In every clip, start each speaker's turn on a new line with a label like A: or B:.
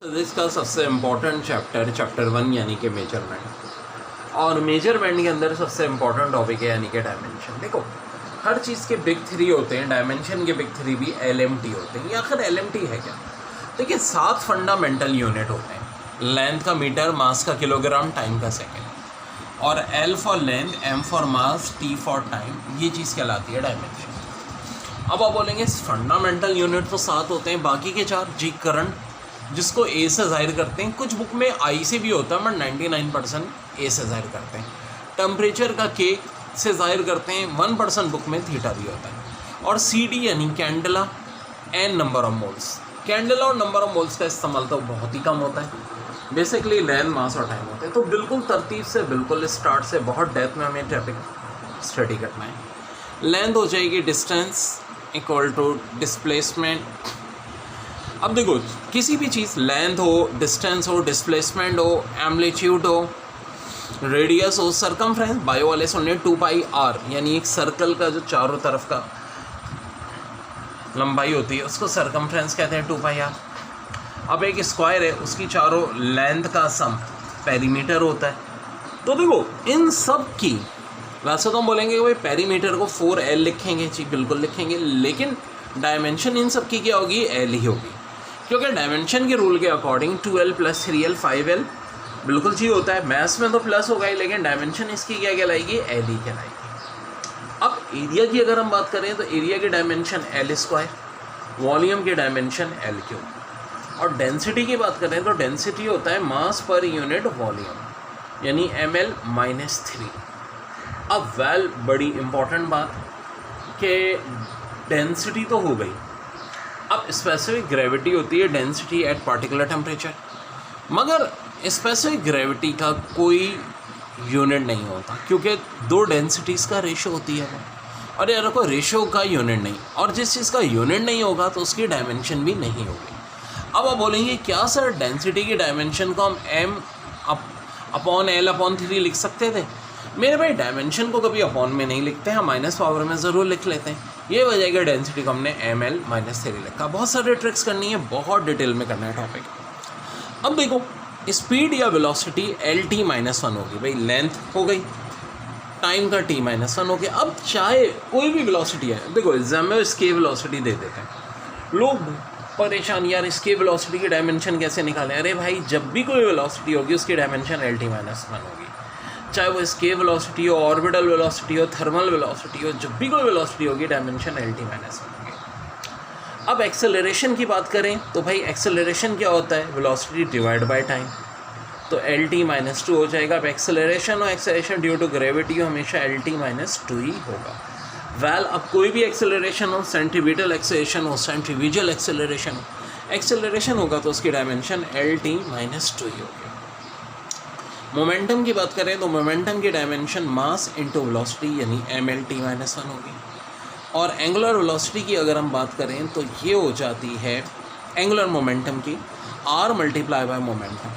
A: Physics का सबसे important chapter 1 यानी कि मेजरमेंट। और मेजरमेंट के अंदर सबसे इम्पोर्टेंट टॉपिक है यानी कि डायमेंशन। देखो, हर चीज़ के बिग 3 होते हैं, डायमेंशन के बिग 3 भी LMT होते हैं। ये आखिर LMT है क्या? देखिए, 7 फंडामेंटल यूनिट होते हैं। लेंथ का मीटर, मास का किलोग्राम, टाइम का सेकेंड। और L for length, M for mass, T for time, ये चीज़ कहलाती है डायमेंशन। अब आप बोलेंगे फंडामेंटल यूनिट तो 7 होते हैं, बाकी के 4 जी करंट, जिसको A से ज़ाहिर करते हैं। कुछ बुक में I से भी होता है, बट 99% A से ज़ाहिर करते हैं। टेम्परेचर का K से ज़ाहिर करते हैं, 1% बुक में थीटा भी होता है। और CD यानी candela, N number of moles. Candela और नंबर ऑफ मोल्स का इस्तेमाल तो बहुत ही कम होता है। बेसिकली लेंथ, मास और टाइम होते हैं। तो बिल्कुल तरतीब से, बिल्कुल स्टार्ट से बहुत डेप्थ में हमें टॉपिक स्टडी करना है। लेंथ हो जाएगी डिस्टेंस इक्वल टू डिस्प्लेसमेंट। अब देखो, किसी भी चीज़, लेंथ हो, डिस्टेंस हो, डिस्प्लेसमेंट हो, एम्पलीट्यूड हो, रेडियस हो, सरकमफ्रेंस, बायो वाले सुनने 2πr, यानी एक सर्कल का जो चारों तरफ का लंबाई होती है उसको सरकमफ्रेंस कहते हैं, 2πr। अब एक स्क्वायर है, उसकी चारों लेंथ का सम पेरीमीटर होता है। तो देखो, इन सब की, वैसे तो हम बोलेंगे कि भाई पेरीमीटर को 4L लिखेंगे, जी बिल्कुल लिखेंगे, लेकिन डायमेंशन इन सब की क्या होगी? L ही होगी, क्योंकि डायमेंशन के रूल के अकॉर्डिंग 2L + 3L 5L बिल्कुल जी होता है। मैथ्स में तो प्लस होगा ही, लेकिन डायमेंशन इसकी क्या कहलाएगी? L ही कहलाएगी। अब एरिया की अगर हम बात करें तो एरिया की डायमेंशन L², वॉल्यूम की डायमेंशन L3, और डेंसिटी की बात करें तो डेंसिटी होता है मास पर यूनिट वॉल्यूम, यानी ml-3। अब बड़ी इंपॉर्टेंट बात कि डेंसिटी तो हो गई, अब स्पेसिफिक ग्रेविटी होती है डेंसिटी एट पार्टिकुलर टेम्परेचर। मगर स्पेसिफिक ग्रेविटी का कोई यूनिट नहीं होता, क्योंकि 2 डेंसिटीज़ का रेशो होती है वो, और यार कोई रेशो का यूनिट नहीं, और जिस चीज़ का यूनिट नहीं होगा तो उसकी डायमेंशन भी नहीं होगी। अब आप बोलेंगे क्या सर, डेंसिटी की डायमेंशन को हम M/L/3 लिख सकते थे? मेरे भाई, डायमेंशन को कभी अपॉन में नहीं लिखते हैं, माइनस पावर में ज़रूर लिख लेते हैं। ये वजह है कि डेंसिटी को हमने ml-3 लिखा। बहुत सारे ट्रिक्स करनी है, बहुत डिटेल में करना है टॉपिक। अब देखो, स्पीड या वेलोसिटी LT-1 होगी, भाई लेंथ हो गई, टाइम का T-1 हो गया। अब चाहे कोई भी वेलोसिटी है, देखो एग्जाम में स्केल वेलोसिटी दे देते हैं, लोग परेशान, यार इसके वेलोसिटी की डायमेंशन कैसे निकालें? अरे भाई, जब भी कोई वेलोसिटी होगी उसकी डायमेंशन LT-1 होगी, चाहे वो स्केल वेलोसिटी हो, ऑर्बिटल वेलोसिटी हो, थर्मल वेलोसिटी हो, जब भी कोई वेलोसिटी होगी डायमेंशन LT-1 होगी। अब एक्सेलरेशन की बात करें तो भाई एक्सेलरेशन क्या होता है? वेलोसिटी डिवाइड बाय टाइम, तो LT-2 हो जाएगा। अब एक्सेलरेशन और एक्सेलरेशन ड्यू टू ग्रेविटी हमेशा LT-2 ही होगा। अब कोई भी एक्सेलरेशन हो, सेंट्रीपिटल एक्सेलरेशन हो, सेंट्रीफ्यूगल एक्सेलरेशन होगा तो उसकी डायमेंशन LT-2 ही होगी। मोमेंटम की बात करें तो मोमेंटम की डायमेंशन मास इंटू वेलोसिटी, यानी ml-1 होगी। और एंगुलर वेलोसिटी की अगर हम बात करें तो ये हो जाती है एंगुलर मोमेंटम की r × मोमेंटम।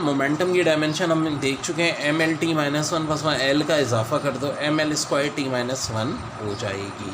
A: मोमेंटम की डायमेंशन हम देख चुके हैं, ml-1 + L का इजाफा कर दो, ml² T-1 हो जाएगी।